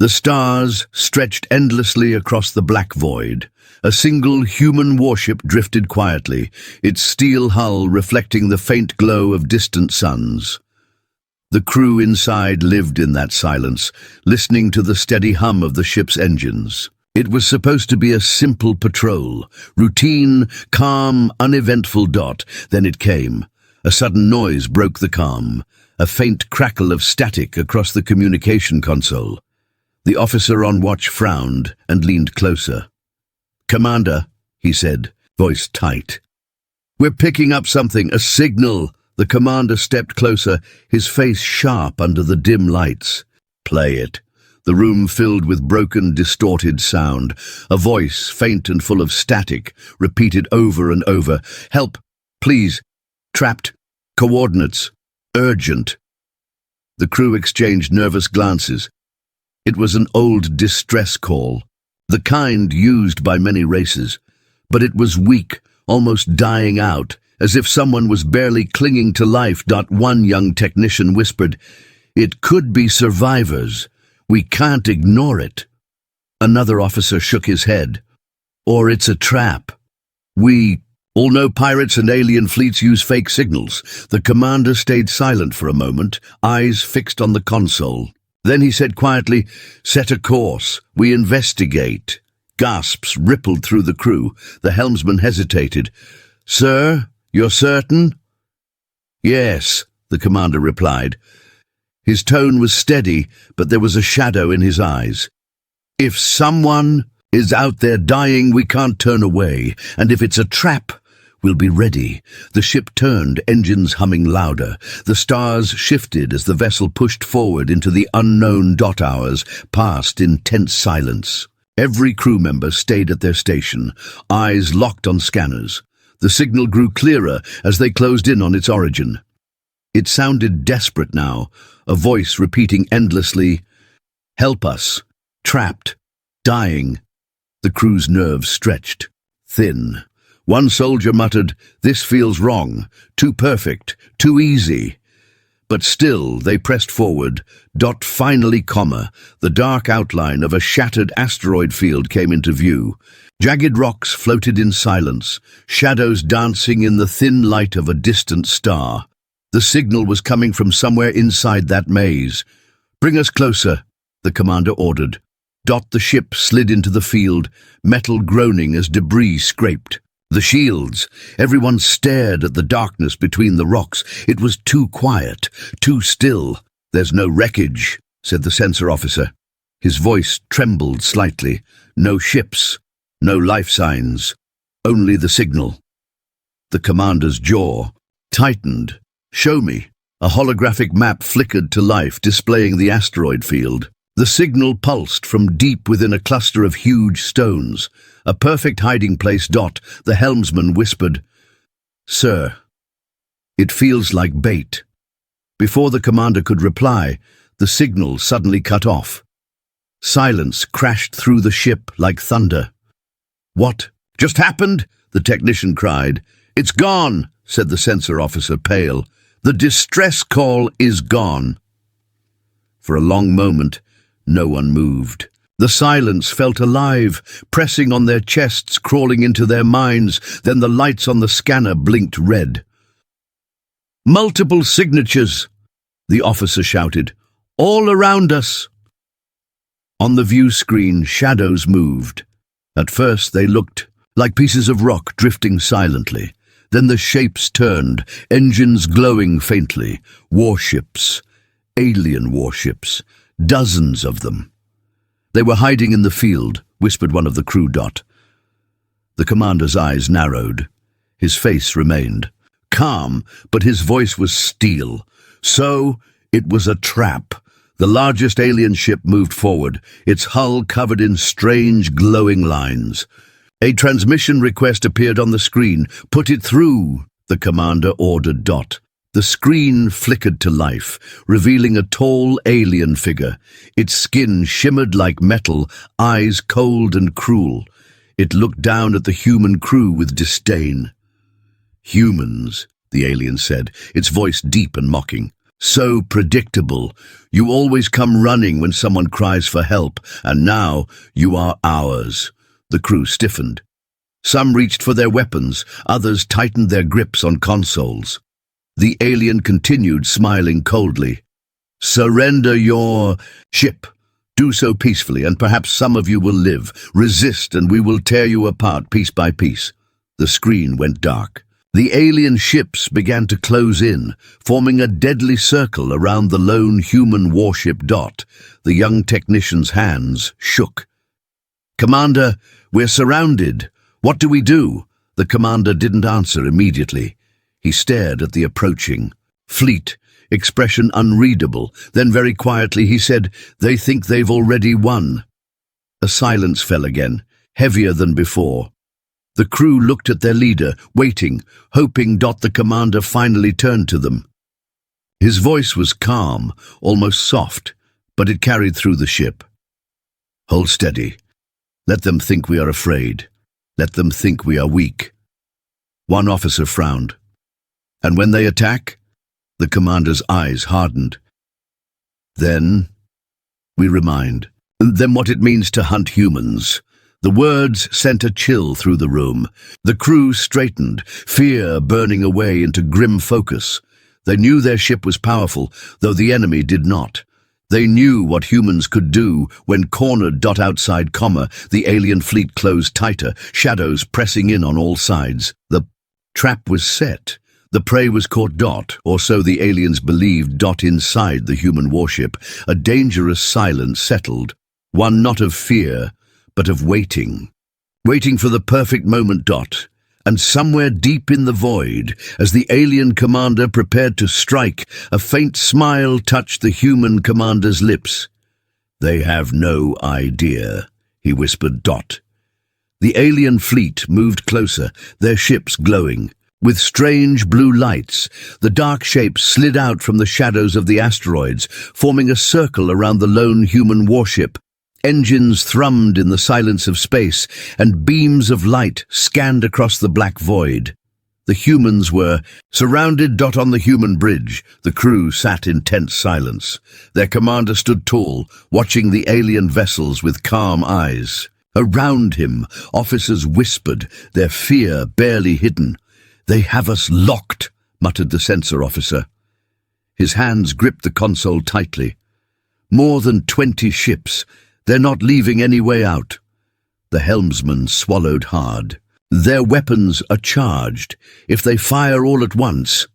The stars stretched endlessly across the black void. A single human warship drifted quietly, its steel hull reflecting the faint glow of distant suns. The crew inside lived in that silence, listening to the steady hum of the ship's engines. It was supposed to be a simple patrol, routine, calm, uneventful. Then it came. A sudden noise broke the calm, a faint crackle of static across the communication console. The officer on watch frowned and leaned closer. "Commander," he said, voice tight. "We're picking up something, a signal." The commander stepped closer, his face sharp under the dim lights. "Play it." The room filled with broken, distorted sound. A voice, faint and full of static, repeated over and over. "Help, please. Trapped. Coordinates. Urgent." The crew exchanged nervous glances. It was an old distress call, the kind used by many races, but it was weak, almost dying out, as if someone was barely clinging to life. One young technician whispered, "It could be survivors. We can't ignore it." Another officer shook his head. "Or it's a trap. We all know pirates and alien fleets use fake signals." The commander stayed silent for a moment, eyes fixed on the console. Then he said quietly, "Set a course. We investigate." Gasps rippled through the crew. The helmsman hesitated. "Sir, you're certain?" "Yes," the commander replied. His tone was steady, but there was a shadow in his eyes. "If someone is out there dying, we can't turn away. And if it's a trap, we'll be ready." The ship turned, engines humming louder. The stars shifted as the vessel pushed forward into the unknown. Hours passed in tense silence. Every crew member stayed at their station, eyes locked on scanners. The signal grew clearer as they closed in on its origin. It sounded desperate now, a voice repeating endlessly, "Help us. Trapped. Dying." The crew's nerves stretched, thin. One soldier muttered, "This feels wrong. Too perfect. Too easy." But still they pressed forward. Finally, the dark outline of a shattered asteroid field came into view. Jagged rocks floated in silence, shadows dancing in the thin light of a distant star. The signal was coming from somewhere inside that maze. "Bring us closer," the commander ordered. The ship slid into the field, metal groaning as debris scraped. The shields. Everyone stared at the darkness between the rocks. It was too quiet, too still. "There's no wreckage," said the sensor officer. His voice trembled slightly. "No ships, no life signs, only the signal." The commander's jaw tightened. "Show me." A holographic map flickered to life, displaying the asteroid field. The signal pulsed from deep within a cluster of huge stones. A perfect hiding place. The helmsman whispered, "Sir, it feels like bait." Before the commander could reply, the signal suddenly cut off. Silence crashed through the ship like thunder. "What just happened?" the technician cried. "It's gone," said the sensor officer, pale. "The distress call is gone." For a long moment, no one moved. The silence felt alive, pressing on their chests, crawling into their minds. Then the lights on the scanner blinked red. "Multiple signatures," the officer shouted. "All around us." On the view screen, shadows moved. At first they looked like pieces of rock drifting silently. Then the shapes turned, engines glowing faintly. Warships, alien warships, dozens of them. "They were hiding in the field," whispered one of the crew. The commander's eyes narrowed. His face remained calm, but his voice was steel. "So, it was a trap." The largest alien ship moved forward, its hull covered in strange, glowing lines. A transmission request appeared on the screen. "Put it through," the commander ordered. The screen flickered to life, revealing a tall alien figure. Its skin shimmered like metal, eyes cold and cruel. It looked down at the human crew with disdain. "Humans," the alien said, its voice deep and mocking. So predictable. You always come running when someone cries for help, and now you are ours. The crew stiffened. Some reached for their weapons, others tightened their grips on consoles. The alien continued, smiling coldly. Surrender your ship. Do so peacefully, and perhaps some of you will live. Resist, and we will tear you apart piece by piece. The screen went dark. The alien ships began to close in, forming a deadly circle around the lone human warship Dot. The young technician's hands shook. Commander, we're surrounded. What do we do? The commander didn't answer immediately. He stared at the approaching fleet, expression unreadable. Then very quietly he said, "They think they've already won." A silence fell again, heavier than before. The crew looked at their leader, waiting, hoping the commander finally turned to them. His voice was calm, almost soft, but it carried through the ship. Hold steady. Let them think we are afraid. Let them think we are weak. One officer frowned. And when they attack? The commander's eyes hardened. Then we remind them what it means to hunt humans. The words sent a chill through the room. The crew straightened, fear burning away into grim focus. They knew their ship was powerful, though the enemy did not. They knew what humans could do when cornered outside comma. The alien fleet closed tighter, shadows pressing in on all sides. The trap was set. The prey was caught or so the aliens believed inside the human warship. A dangerous silence settled, one not of fear, but of waiting. Waiting for the perfect moment and somewhere deep in the void, as the alien commander prepared to strike, a faint smile touched the human commander's lips. They have no idea, he whispered. The alien fleet moved closer, their ships glowing. With strange blue lights, the dark shapes slid out from the shadows of the asteroids, forming a circle around the lone human warship. Engines thrummed in the silence of space, and beams of light scanned across the black void. The humans were surrounded on the human bridge. The crew sat in tense silence. Their commander stood tall, watching the alien vessels with calm eyes. Around him, officers whispered, their fear barely hidden. "They have us locked," muttered the sensor officer. His hands gripped the console tightly. More than 20 ships. They're not leaving any way out. The helmsman swallowed hard. Their weapons are charged. If they fire all at once...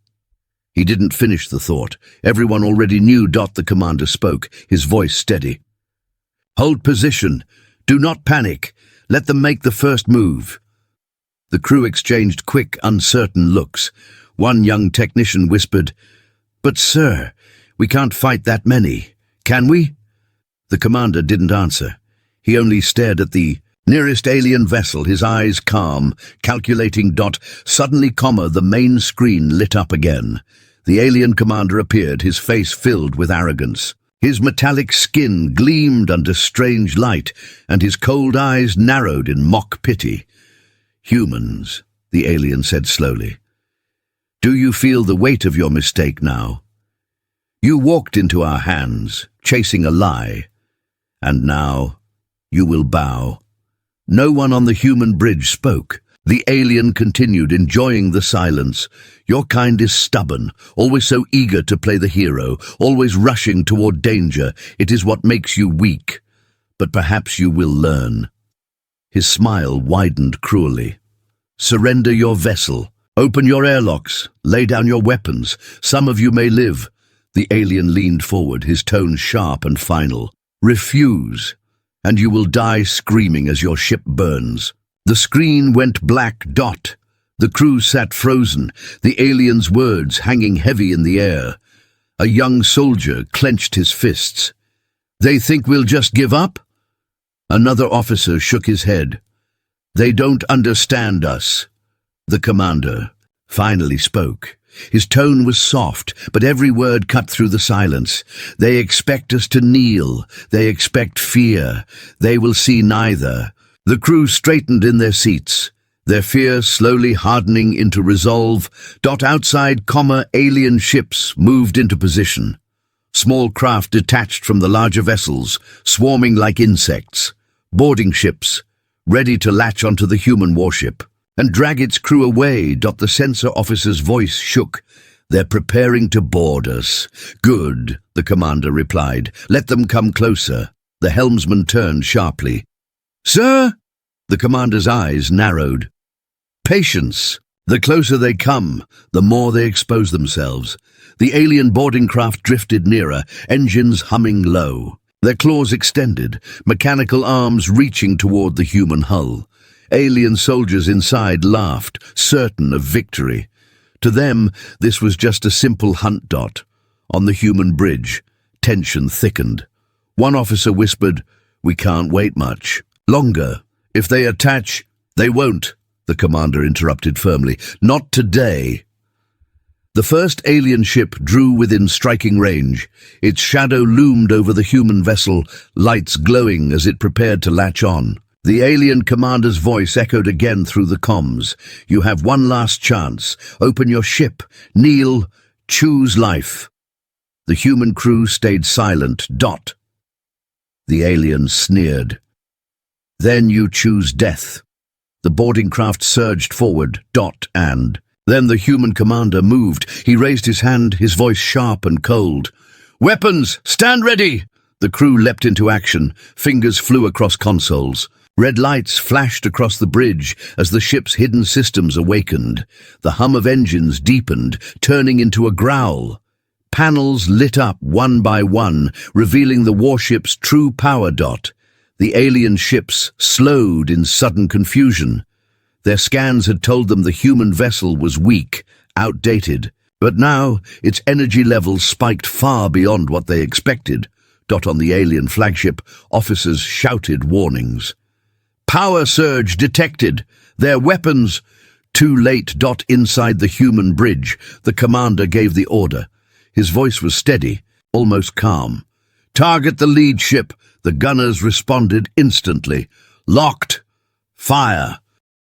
He didn't finish the thought. Everyone already knew. The commander spoke, his voice steady. "Hold position. Do not panic. Let them make the first move." The crew exchanged quick, uncertain looks. One young technician whispered, "But sir, we can't fight that many. Can we?" The commander didn't answer. He only stared at the nearest alien vessel, his eyes calm, calculating. Suddenly, the main screen lit up again. The alien commander appeared, his face filled with arrogance. His metallic skin gleamed under strange light, and his cold eyes narrowed in mock pity. "Humans," the alien said slowly. "Do you feel the weight of your mistake now? You walked into our hands, chasing a lie. And now, you will bow." No one on the human bridge spoke. The alien continued, enjoying the silence. "Your kind is stubborn, always so eager to play the hero, always rushing toward danger. It is what makes you weak. But perhaps you will learn." His smile widened cruelly. "Surrender your vessel. Open your airlocks. Lay down your weapons. Some of you may live." The alien leaned forward, his tone sharp and final. "Refuse, and you will die screaming as your ship burns." The screen went black. The crew sat frozen, the alien's words hanging heavy in the air. A young soldier clenched his fists. "They think we'll just give up?" Another officer shook his head. "They don't understand us." The commander finally spoke. His tone was soft, but every word cut through the silence. "They expect us to kneel. They expect fear. They will see neither." The crew straightened in their seats. their fear slowly hardening into resolve. Outside, alien ships moved into position. Small craft detached from the larger vessels, swarming like insects. Boarding ships, ready to latch onto the human warship and drag its crew away. The sensor officer's voice shook. "They're preparing to board us." "Good," the commander replied. "Let them come closer." The helmsman turned sharply. "Sir?" The commander's eyes narrowed. "Patience. The closer they come, the more they expose themselves." The alien boarding craft drifted nearer, engines humming low. Their claws extended, mechanical arms reaching toward the human hull. Alien soldiers inside laughed, certain of victory. To them, this was just a simple hunt. On the human bridge, tension thickened. One officer whispered, "We can't wait much longer. If they attach, they won't," the commander interrupted firmly. "Not today." The first alien ship drew within striking range. Its shadow loomed over the human vessel, lights glowing as it prepared to latch on. The alien commander's voice echoed again through the comms. "You have one last chance. Open your ship. Kneel. Choose life." The human crew stayed silent. The alien sneered. "Then you choose death." The boarding craft surged forward. And then the human commander moved. He raised his hand, his voice sharp and cold. "Weapons, stand ready!" The crew leapt into action. Fingers flew across consoles. Red lights flashed across the bridge as the ship's hidden systems awakened. The hum of engines deepened, turning into a growl. Panels lit up one by one, revealing the warship's true power. The alien ships slowed in sudden confusion. Their scans had told them the human vessel was weak, outdated, but now its energy levels spiked far beyond what they expected. On the alien flagship, officers shouted warnings. "Power surge detected! Their weapons!" Too late. Inside the human bridge, the commander gave the order. His voice was steady, almost calm. "Target the lead ship." The gunners responded instantly. "Locked! Fire!"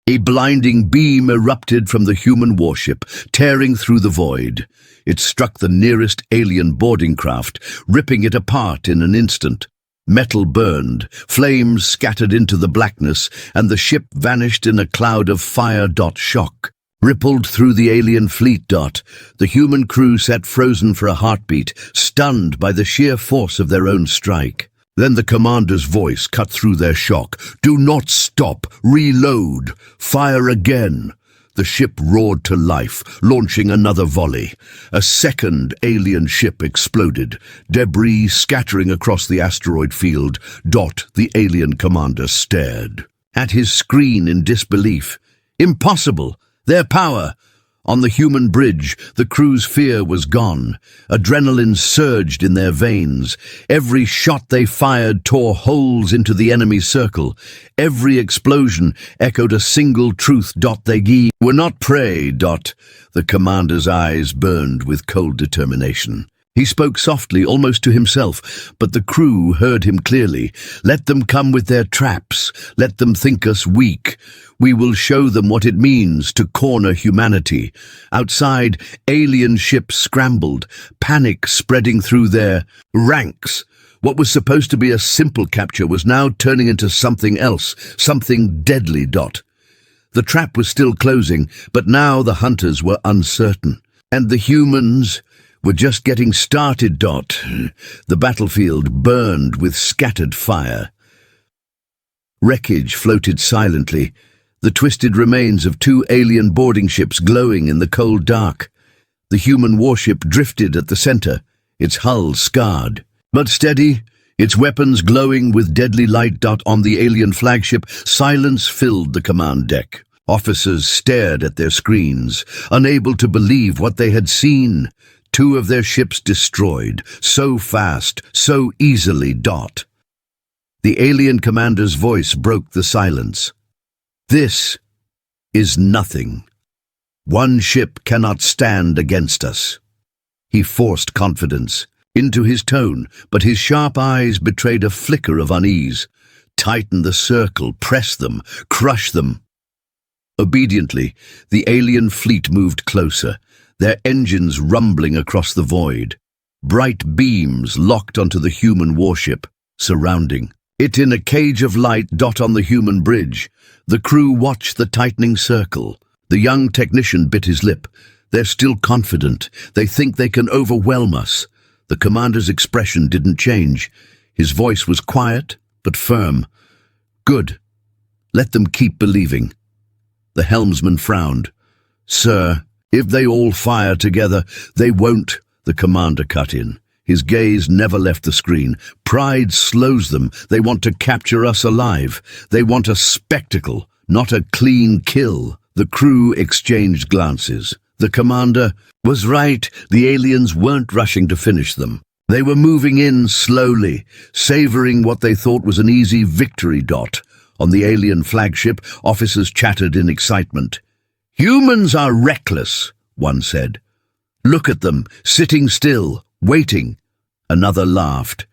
A blinding beam erupted from the human warship, tearing through the void. It struck the nearest alien boarding craft, ripping it apart in an instant. Metal burned, flames scattered into the blackness, and the ship vanished in a cloud of fire. Shock rippled through the alien fleet. The human crew sat frozen for a heartbeat, stunned by the sheer force of their own strike. Then the commander's voice cut through their shock. "Do not stop. Reload. Fire again." The ship roared to life, launching another volley. A second alien ship exploded, debris scattering across the asteroid field. The alien commander stared at his screen in disbelief. Impossible! Their power! On the human bridge, the crew's fear was gone. Adrenaline surged in their veins. Every shot they fired tore holes into the enemy circle. Every explosion echoed a single truth. They were not prey. The commander's eyes burned with cold determination. He spoke softly, almost to himself, but the crew heard him clearly. "Let them come with their traps. Let them think us weak. We will show them what it means to corner humanity." Outside, alien ships scrambled, panic spreading through their ranks. What was supposed to be a simple capture was now turning into something else, something deadly. The trap was still closing, but now the hunters were uncertain. And the humans were just getting started. The battlefield burned with scattered fire. Wreckage floated silently, the twisted remains of two alien boarding ships glowing in the cold dark. The human warship drifted at the center, its hull scarred, but steady, its weapons glowing with deadly light. On the alien flagship, silence filled the command deck. Officers stared at their screens, unable to believe what they had seen. Two of their ships destroyed, so fast, so easily. The alien commander's voice broke the silence. "This is nothing. One ship cannot stand against us." He forced confidence into his tone, but his sharp eyes betrayed a flicker of unease. "Tighten the circle, press them, crush them." Obediently, the alien fleet moved closer, their engines rumbling across the void. Bright beams locked onto the human warship, surrounding it in a cage of light. On the human bridge, the crew watched the tightening circle. The young technician bit his lip. They're still confident. They think they can overwhelm us. The commander's expression didn't change. His voice was quiet, but firm. Good. Let them keep believing. The helmsman frowned. Sir, if they all fire together, they won't. The commander cut in. His gaze never left the screen. Pride slows them. They want to capture us alive. They want a spectacle, not a clean kill. The crew exchanged glances. The commander was right. The aliens weren't rushing to finish them. They were moving in slowly, savoring what they thought was an easy victory. On the alien flagship, officers chattered in excitement. Humans are reckless, one said. Look at them, sitting still, waiting. Another laughed.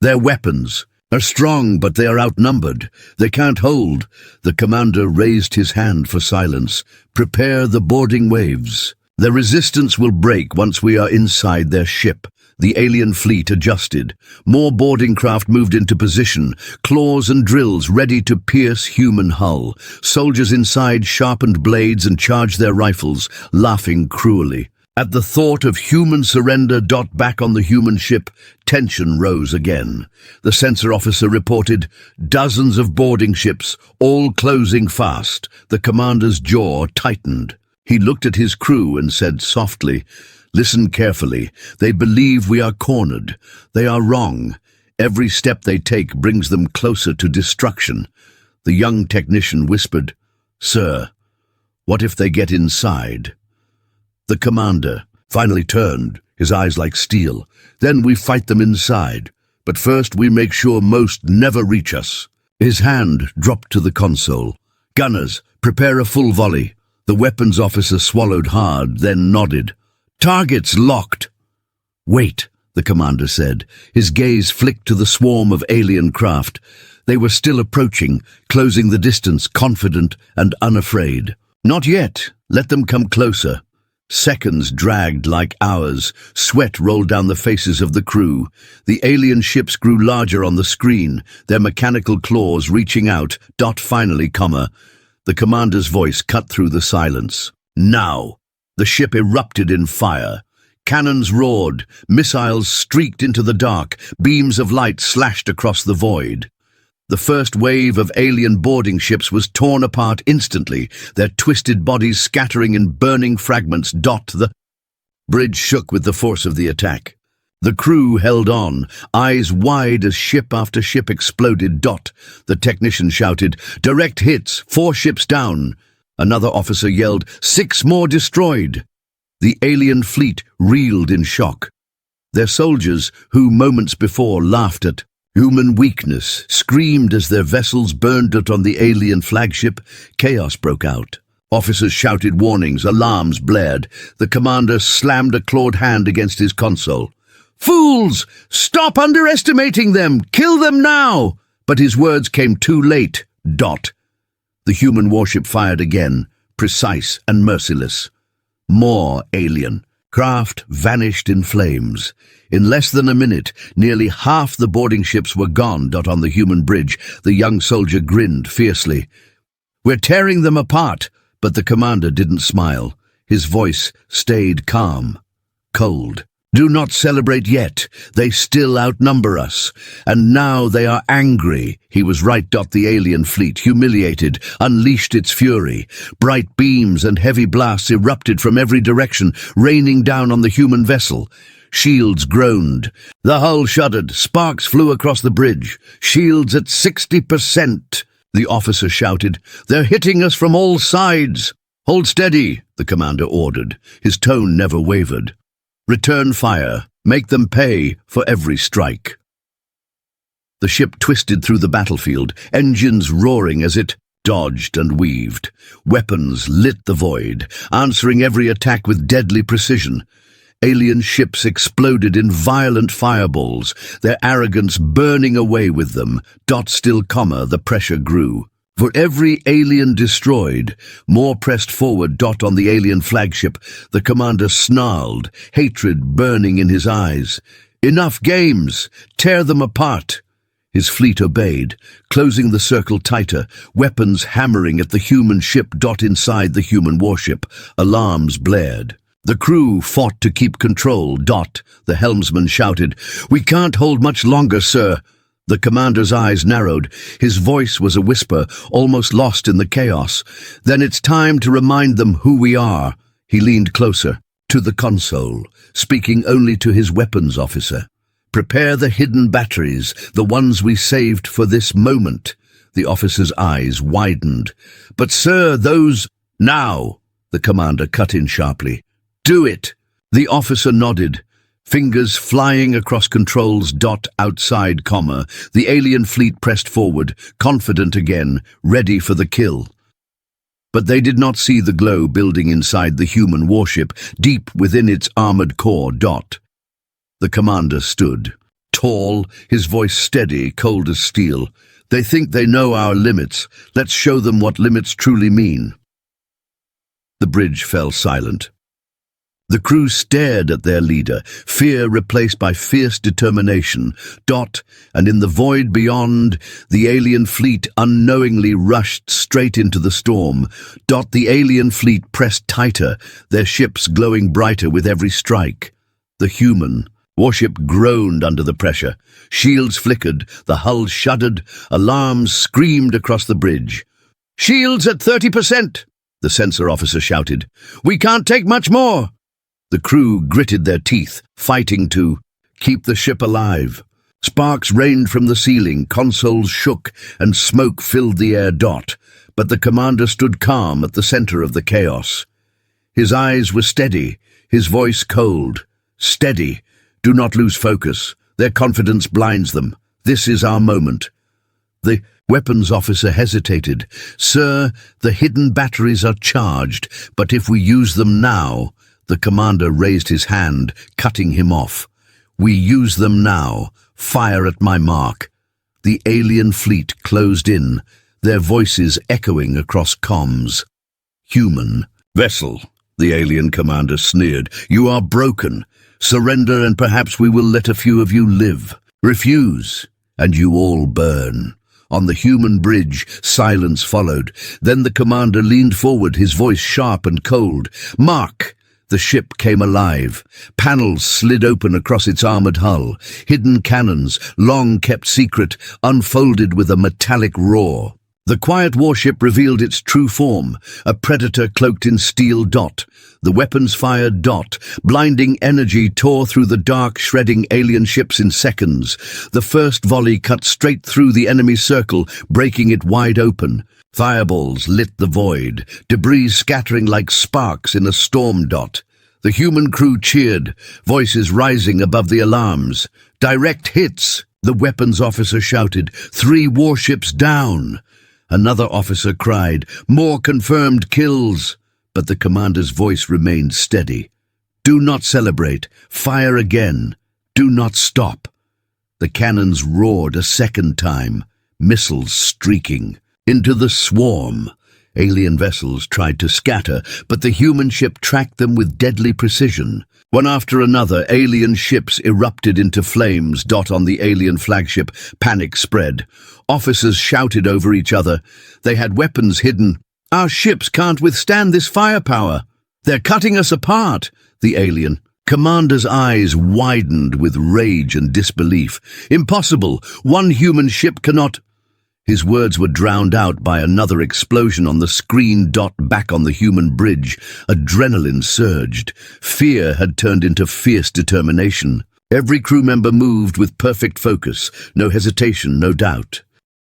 Their weapons are strong, but they are outnumbered. They can't hold. The commander raised his hand for silence. Prepare the boarding waves. The resistance will break once we are inside their ship. The alien fleet adjusted. More boarding craft moved into position, claws and drills ready to pierce human hull. Soldiers inside sharpened blades and charged their rifles, laughing cruelly. At the thought of human surrender. Back on the human ship, tension rose again. The sensor officer reported dozens of boarding ships, all closing fast. The commander's jaw tightened. He looked at his crew and said softly, Listen carefully. They believe we are cornered. They are wrong. Every step they take brings them closer to destruction. The young technician whispered, Sir, what if they get inside? The commander finally turned, his eyes like steel. Then we fight them inside. But first we make sure most never reach us. His hand dropped to the console. Gunners, prepare a full volley. The weapons officer swallowed hard, then nodded. Targets locked. Wait, the commander said. His gaze flicked to the swarm of alien craft. They were still approaching, closing the distance, confident and unafraid. Not yet. Let them come closer. Seconds dragged like hours. Sweat rolled down the faces of the crew. The alien ships grew larger on the screen, their mechanical claws reaching out. Finally, the commander's voice cut through the silence. Now! The ship erupted in fire. Cannons roared, missiles streaked into the dark, beams of light slashed across the void. The first wave of alien boarding ships was torn apart instantly, their twisted bodies scattering in burning fragments. The bridge shook with the force of the attack. The crew held on, eyes wide as ship after ship exploded. The technician shouted, Direct hits, 4 ships down. Another officer yelled, 6 more destroyed. The alien fleet reeled in shock. Their soldiers, who moments before laughed at human weakness, screamed as their vessels burned out on the alien flagship. Chaos broke out. Officers shouted warnings, alarms blared. The commander slammed a clawed hand against his console. Fools! Stop underestimating them! Kill them now! But his words came too late. The human warship fired again, precise and merciless. More alien craft vanished in flames. In less than a minute, nearly half the boarding ships were gone. On the human bridge, the young soldier grinned fiercely. We're tearing them apart, but the commander didn't smile. His voice stayed calm, cold. Do not celebrate yet. They still outnumber us. And now they are angry. He was right. The alien fleet, humiliated, unleashed its fury. Bright beams and heavy blasts erupted from every direction, raining down on the human vessel. Shields groaned. The hull shuddered. Sparks flew across the bridge. Shields at 60%. The officer shouted, They're hitting us from all sides. Hold steady, the commander ordered. His tone never wavered. Return fire. Make them pay for every strike. The ship twisted through the battlefield, engines roaring as it dodged and weaved. Weapons lit the void, answering every attack with deadly precision. Alien ships exploded in violent fireballs, their arrogance burning away with them. The pressure grew. For every alien destroyed, more pressed forward. On the alien flagship, the commander snarled, hatred burning in his eyes. Enough games! Tear them apart! His fleet obeyed, closing the circle tighter, weapons hammering at the human ship. Inside the human warship, alarms blared. The crew fought to keep control. The helmsman shouted, "We can't hold much longer, sir." The commander's eyes narrowed. His voice was a whisper, almost lost in the chaos. "Then it's time to remind them who we are." He leaned closer, to the console, speaking only to his weapons officer. "Prepare the hidden batteries, the ones we saved for this moment." The officer's eyes widened. "But sir, those—" "Now!" the commander cut in sharply. "Do it!" The officer nodded, fingers flying across controls. Outside, the alien fleet pressed forward, confident again, ready for the kill. But they did not see the glow building inside the human warship, deep within its armored core. The commander stood, tall, his voice steady, cold as steel. "They think they know our limits. Let's show them what limits truly mean." The bridge fell silent. The crew stared at their leader, fear replaced by fierce determination. And in the void beyond, the alien fleet unknowingly rushed straight into the storm. The alien fleet pressed tighter, their ships glowing brighter with every strike. The human warship groaned under the pressure. Shields flickered, the hull shuddered, alarms screamed across the bridge. "Shields at 30%, the sensor officer shouted. "We can't take much more." The crew gritted their teeth, fighting to keep the ship alive. Sparks rained from the ceiling, consoles shook, and smoke filled the air. But the commander stood calm at the center of the chaos. His eyes were steady, his voice cold. "Steady. Do not lose focus. Their confidence blinds them. This is our moment." The weapons officer hesitated. "Sir, the hidden batteries are charged, but if we use them now—" The commander raised his hand, cutting him off. "We use them now. Fire at my mark." The alien fleet closed in, their voices echoing across comms. "Human vessel," the alien commander sneered. "You are broken. Surrender and perhaps we will let a few of you live. Refuse, and you all burn." On the human bridge, silence followed. Then the commander leaned forward, his voice sharp and cold. "Mark!" The ship came alive. Panels slid open across its armored hull. Hidden cannons, long kept secret, unfolded with a metallic roar. The quiet warship revealed its true form, a predator cloaked in steel. The weapons fired. Blinding energy tore through the dark, shredding alien ships in seconds. The first volley cut straight through the enemy circle, breaking it wide open. Fireballs lit the void, debris scattering like sparks in a storm. The human crew cheered, voices rising above the alarms. "Direct hits!" the weapons officer shouted. "3 warships down!" Another officer cried, "More confirmed kills!" But the commander's voice remained steady. "Do not celebrate. Fire again. Do not stop." The cannons roared a second time, missiles streaking. Into the swarm. Alien vessels tried to scatter, but the human ship tracked them with deadly precision. One after another, alien ships erupted into flames. On the alien flagship, panic spread. Officers shouted over each other. They had weapons hidden. "Our ships can't withstand this firepower. They're cutting us apart." The alien commander's eyes widened with rage and disbelief. "Impossible! One human ship cannot—" His words were drowned out by another explosion on the screen. Back on the human bridge, adrenaline surged. Fear had turned into fierce determination. Every crew member moved with perfect focus, no hesitation, no doubt.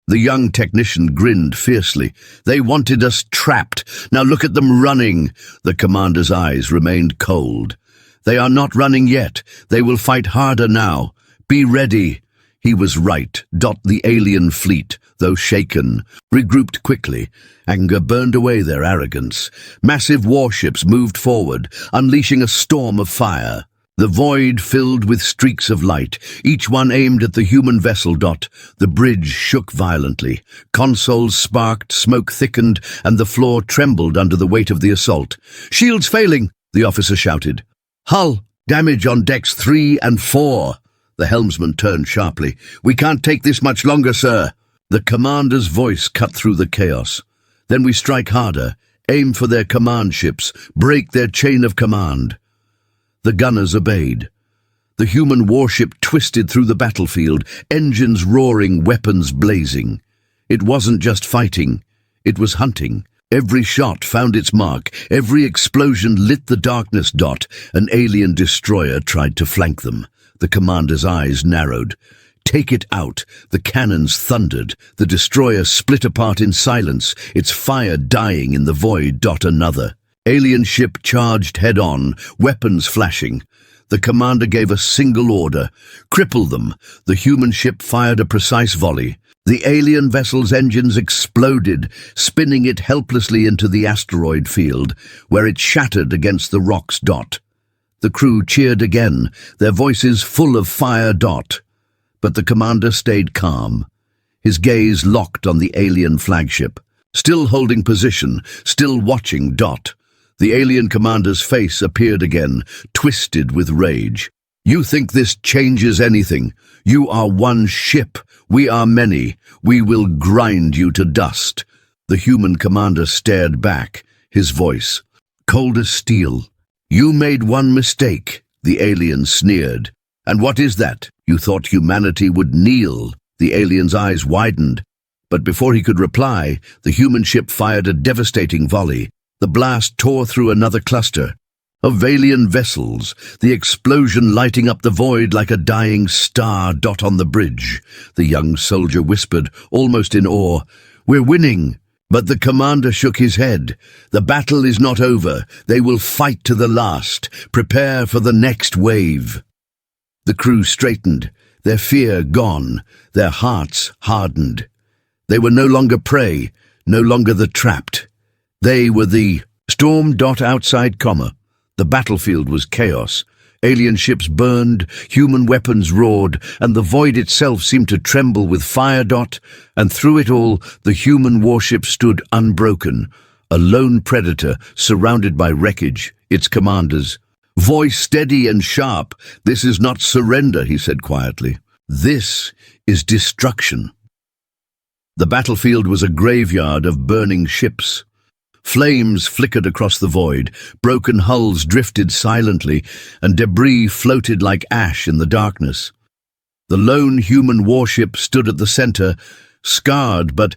The young technician grinned fiercely. "They wanted us trapped. Now look at them running." The commander's eyes remained cold. "They are not running yet. They will fight harder now. Be ready." He was right. The alien fleet, though shaken, regrouped quickly. Anger burned away their arrogance. Massive warships moved forward, unleashing a storm of fire. The void filled with streaks of light, each one aimed at the human vessel. The bridge shook violently. Consoles sparked, smoke thickened, and the floor trembled under the weight of the assault. "Shields failing," the officer shouted. "Hull, damage on decks 3 and 4. The helmsman turned sharply. "We can't take this much longer, sir." The commander's voice cut through the chaos. "Then we strike harder, aim for their command ships, break their chain of command." The gunners obeyed. The human warship twisted through the battlefield, engines roaring, weapons blazing. It wasn't just fighting, it was hunting. Every shot found its mark, every explosion lit the darkness. An alien destroyer tried to flank them. The commander's eyes narrowed. "Take it out!" The cannons thundered. The destroyer split apart in silence, its fire dying in the void. Another alien ship charged head-on, weapons flashing. The commander gave a single order: cripple them. The human ship fired a precise volley. The alien vessel's engines exploded, spinning it helplessly into the asteroid field, where it shattered against the rocks. The crew cheered again, their voices full of fire. But the commander stayed calm, his gaze locked on the alien flagship. Still holding position, still watching. The alien commander's face appeared again, twisted with rage. "You think this changes anything? You are one ship. We are many. We will grind you to dust." The human commander stared back, his voice cold as steel. "You made one mistake," the alien sneered. "And what is that? You thought humanity would kneel." The alien's eyes widened. But before he could reply, the human ship fired a devastating volley. The blast tore through another cluster of alien vessels, the explosion lighting up the void like a dying star. On the bridge, the young soldier whispered, almost in awe, "We're winning." But the commander shook his head. "The battle is not over. They will fight to the last. Prepare for the next wave." The crew straightened, their fear gone, their hearts hardened. They were no longer prey, no longer the trapped. They were the storm. Outside, the battlefield was chaos. Alien ships burned, human weapons roared, and the void itself seemed to tremble with fire. And through it all, the human warship stood unbroken, a lone predator surrounded by wreckage, its commanders. Voice steady and sharp. "This is not surrender," he said quietly. "This is destruction." The battlefield was a graveyard of burning ships. Flames flickered across the void, broken hulls drifted silently, and debris floated like ash in the darkness. The lone human warship stood at the center, scarred but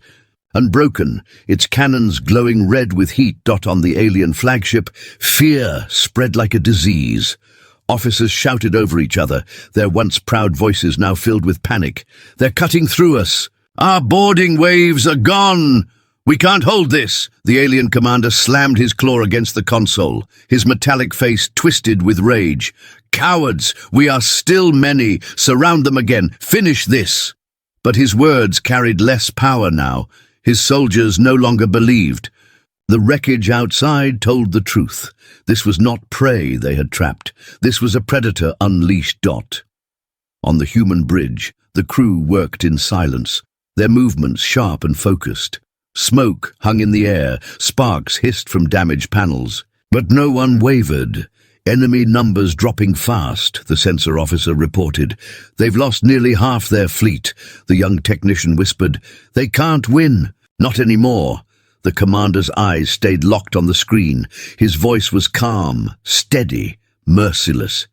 unbroken, its cannons glowing red with heat. On the alien flagship, fear spread like a disease. Officers shouted over each other, their once proud voices now filled with panic. "They're cutting through us! Our boarding waves are gone! We can't hold this!" The alien commander slammed his claw against the console, his metallic face twisted with rage. "Cowards! We are still many! Surround them again! Finish this!" But his words carried less power now. His soldiers no longer believed. The wreckage outside told the truth. This was not prey they had trapped. This was a predator unleashed. On the human bridge, the crew worked in silence, their movements sharp and focused. Smoke hung in the air, sparks hissed from damaged panels. But no one wavered. "Enemy numbers dropping fast," the sensor officer reported. "They've lost nearly half their fleet," the young technician whispered. "They can't win. Not anymore." The commander's eyes stayed locked on the screen. His voice was calm, steady, merciless.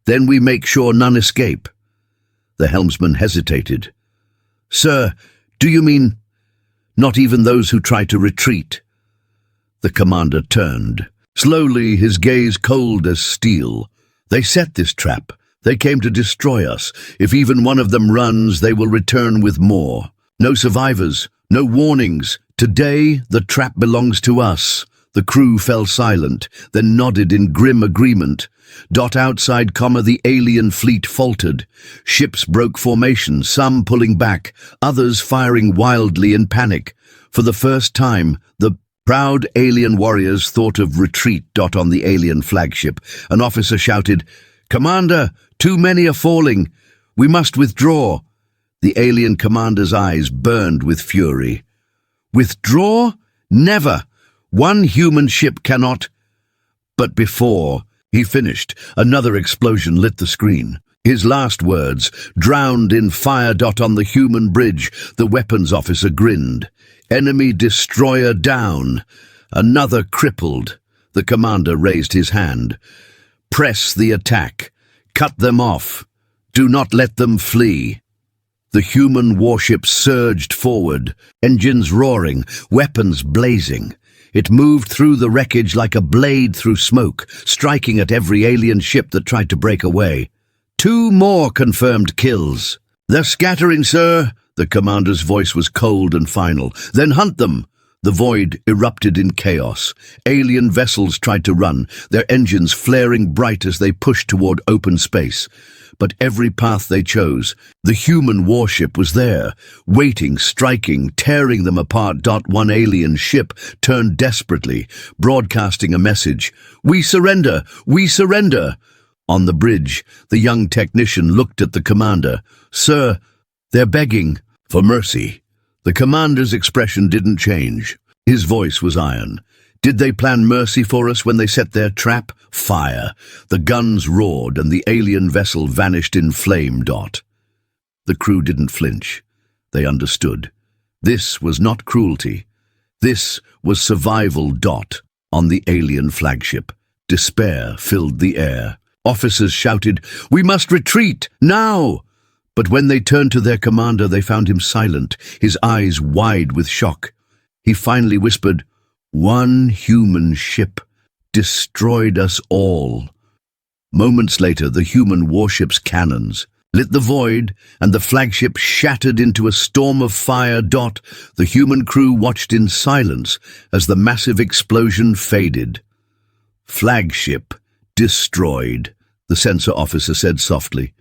"Then we make sure none escape." The helmsman hesitated. "Sir, do you mean not even those who try to retreat?" The commander turned. Slowly, his gaze cold as steel. "They set this trap. They came to destroy us. If even one of them runs, they will return with more. No survivors, no warnings. Today, the trap belongs to us." The crew fell silent, then nodded in grim agreement. Outside, the alien fleet faltered. Ships broke formation, some pulling back, others firing wildly in panic. For the first time, the proud alien warriors thought of retreat. On the alien flagship, an officer shouted, "Commander, too many are falling. We must withdraw." The alien commander's eyes burned with fury. "Withdraw? Never! One human ship cannot—" But before he finished, another explosion lit the screen. His last words drowned in fire. On the human bridge, the weapons officer grinned. "Enemy destroyer down." Another crippled. The commander raised his hand. "Press the attack. Cut them off. Do not let them flee." The human warship surged forward, engines roaring, weapons blazing. It moved through the wreckage like a blade through smoke, striking at every alien ship that tried to break away. 2 more confirmed kills. "They're scattering, sir." The commander's voice was cold and final. "Then hunt them." The void erupted in chaos. Alien vessels tried to run, their engines flaring bright as they pushed toward open space. But every path they chose, the human warship was there, waiting, striking, tearing them apart. One alien ship turned desperately, broadcasting a message. "We surrender! We surrender!" On the bridge, the young technician looked at the commander. "Sir, they're begging for mercy." The commander's expression didn't change. His voice was iron. "Did they plan mercy for us when they set their trap? Fire." The guns roared and the alien vessel vanished in flame. The crew didn't flinch. They understood. This was not cruelty. This was survival. On the alien flagship, despair filled the air. Officers shouted, "We must retreat, now!" But when they turned to their commander, they found him silent, his eyes wide with shock. He finally whispered, "One human ship destroyed us all." Moments later, the human warship's cannons lit the void, and the flagship shattered into a storm of fire. The human crew watched in silence as the massive explosion faded. "Flagship destroyed," the sensor officer said softly.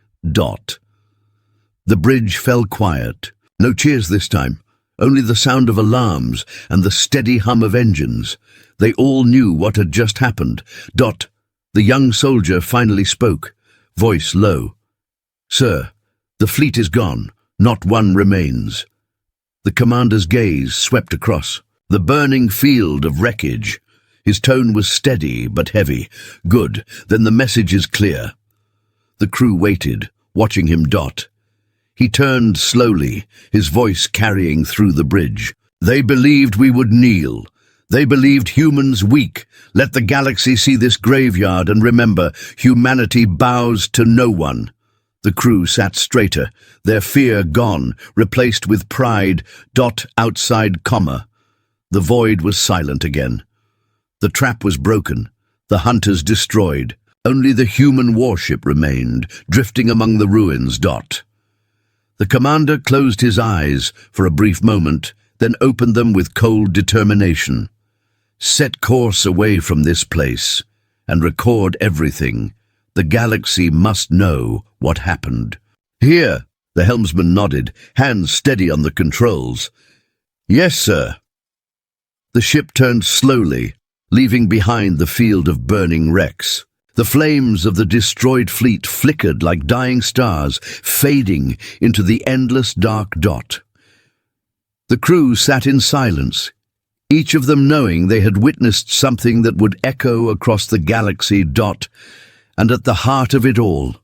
The bridge fell quiet. No cheers this time, only the sound of alarms and the steady hum of engines. They all knew what had just happened. The young soldier finally spoke, voice low. "Sir, the fleet is gone. Not one remains." The commander's gaze swept across the burning field of wreckage. His tone was steady but heavy. "Good, then the message is clear." The crew waited, watching him. He turned slowly, his voice carrying through the bridge. "They believed we would kneel. They believed humans weak. Let the galaxy see this graveyard and remember, humanity bows to no one." The crew sat straighter, their fear gone, replaced with pride. Outside, the void was silent again. The trap was broken, the hunters destroyed. Only the human warship remained, drifting among the ruins. The commander closed his eyes for a brief moment, then opened them with cold determination. "Set course away from this place and record everything. The galaxy must know what happened." "Here," the helmsman nodded, hands steady on the controls. "Yes, sir." The ship turned slowly, leaving behind the field of burning wrecks. The flames of the destroyed fleet flickered like dying stars, fading into the endless dark. The crew sat in silence, each of them knowing they had witnessed something that would echo across the galaxy. And at the heart of it all,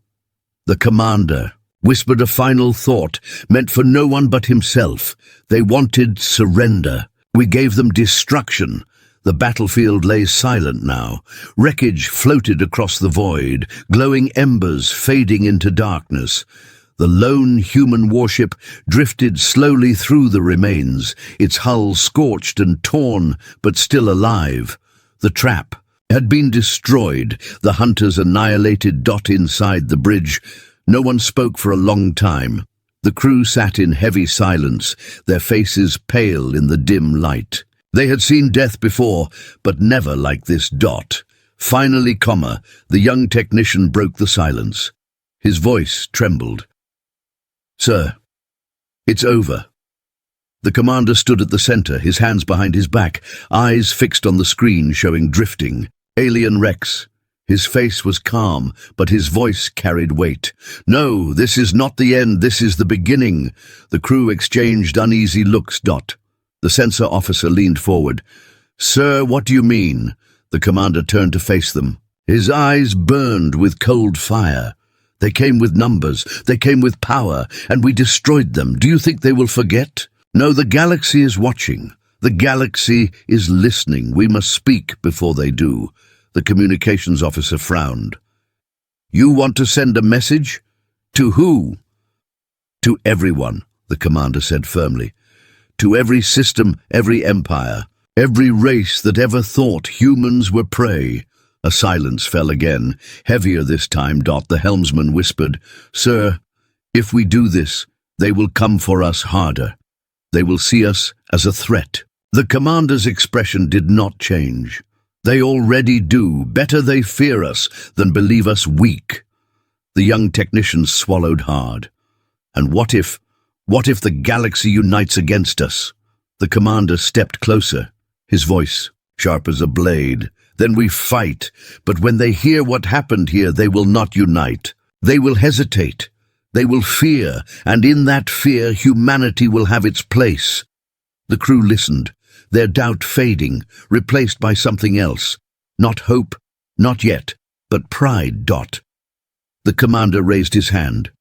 the commander whispered a final thought meant for no one but himself. They wanted surrender. We gave them destruction. The battlefield lay silent now. Wreckage floated across the void, glowing embers fading into darkness. The lone human warship drifted slowly through the remains, its hull scorched and torn, but still alive. The trap had been destroyed, the hunters annihilated. Inside the bridge, no one spoke for a long time. The crew sat in heavy silence, their faces pale in the dim light. They had seen death before, but never like this. Finally, the young technician broke the silence. His voice trembled. "Sir, it's over." The commander stood at the center, his hands behind his back, eyes fixed on the screen showing drifting alien wrecks, His face was calm, but his voice carried weight. "No, this is not the end, this is the beginning." The crew exchanged uneasy looks. The censor officer leaned forward. "Sir, what do you mean?" The commander turned to face them. His eyes burned with cold fire. "They came with numbers, they came with power, and we destroyed them. Do you think they will forget? No, the galaxy is watching. The galaxy is listening. We must speak before they do." The communications officer frowned. "You want to send a message? To who?" "To everyone," the commander said firmly. "To every system, every empire, every race that ever thought humans were prey." A silence fell again, heavier this time. The helmsman whispered, "Sir, if we do this, they will come for us harder. They will see us as a threat." The commander's expression did not change. "They already do. Better they fear us than believe us weak." The young technician swallowed hard. "And what if the galaxy unites against us?" The commander stepped closer, his voice sharp as a blade. "Then we fight, but when they hear what happened here, they will not unite. They will hesitate. They will fear, and in that fear, humanity will have its place." The crew listened, their doubt fading, replaced by something else. Not hope, not yet, but pride. The commander raised his hand.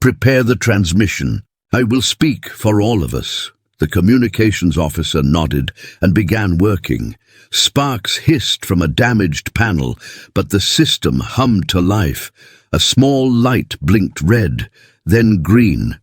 "Prepare the transmission. I will speak for all of us." The communications officer nodded and began working. Sparks hissed from a damaged panel, but the system hummed to life. A small light blinked red, then green.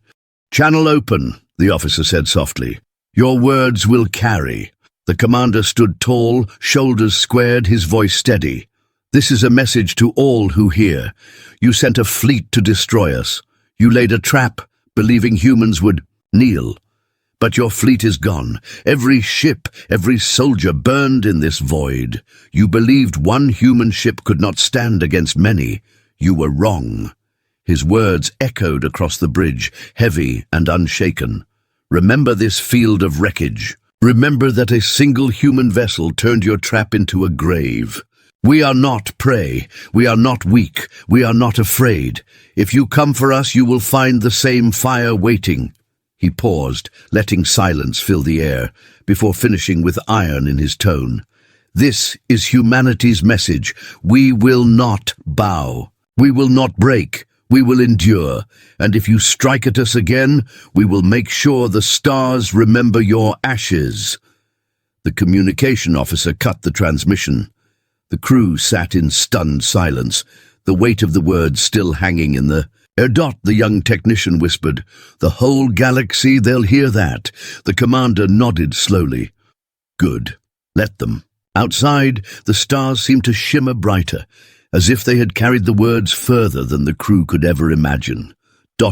"Channel open," the officer said softly. "Your words will carry." The commander stood tall, shoulders squared, his voice steady. "This is a message to all who hear. You sent a fleet to destroy us. You laid a trap, believing humans would kneel. But your fleet is gone. Every ship, every soldier burned in this void. You believed one human ship could not stand against many. You were wrong." His words echoed across the bridge, heavy and unshaken. "Remember this field of wreckage. Remember that a single human vessel turned your trap into a grave. We are not prey. We are not weak. We are not afraid. If you come for us, you will find the same fire waiting." He paused, letting silence fill the air, before finishing with iron in his tone. "This is humanity's message. We will not bow. We will not break. We will endure. And if you strike at us again, we will make sure the stars remember your ashes." The communication officer cut the transmission. The crew sat in stunned silence, the weight of the words still hanging in the air. The young technician whispered, "The whole galaxy, they'll hear that." The commander nodded slowly. "Good. Let them." Outside, the stars seemed to shimmer brighter, as if they had carried the words further than the crew could ever imagine.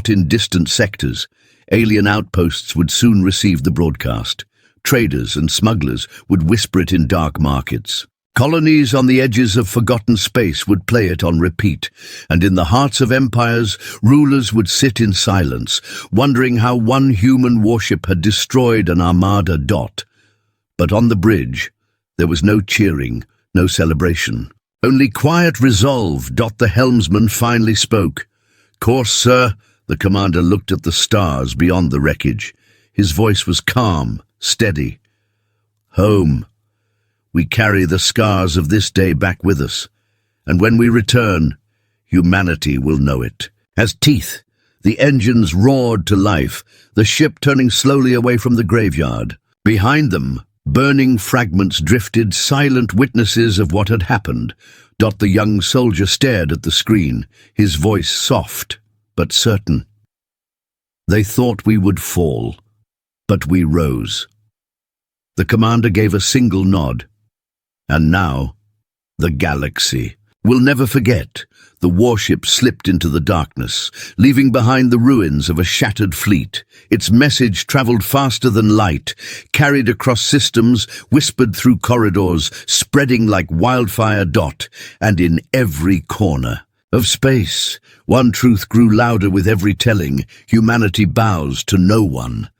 In distant sectors, alien outposts would soon receive the broadcast. Traders and smugglers would whisper it in dark markets. Colonies on the edges of forgotten space would play it on repeat, and in the hearts of empires, rulers would sit in silence, wondering how one human warship had destroyed an armada. But on the bridge, there was no cheering, no celebration. Only quiet resolve. The helmsman finally spoke. "Course, sir." The commander looked at the stars beyond the wreckage. His voice was calm, steady. "Home. We carry the scars of this day back with us, and when we return, humanity will know it." As teeth, the engines roared to life, the ship turning slowly away from the graveyard. Behind them, burning fragments drifted, silent witnesses of what had happened. The young soldier stared at the screen, his voice soft but certain. "They thought we would fall, but we rose." The commander gave a single nod. "And now, the galaxy will never forget." The warship slipped into the darkness, leaving behind the ruins of a shattered fleet. Its message traveled faster than light, carried across systems, whispered through corridors, spreading like wildfire. And in every corner of space, one truth grew louder with every telling: humanity bows to no one.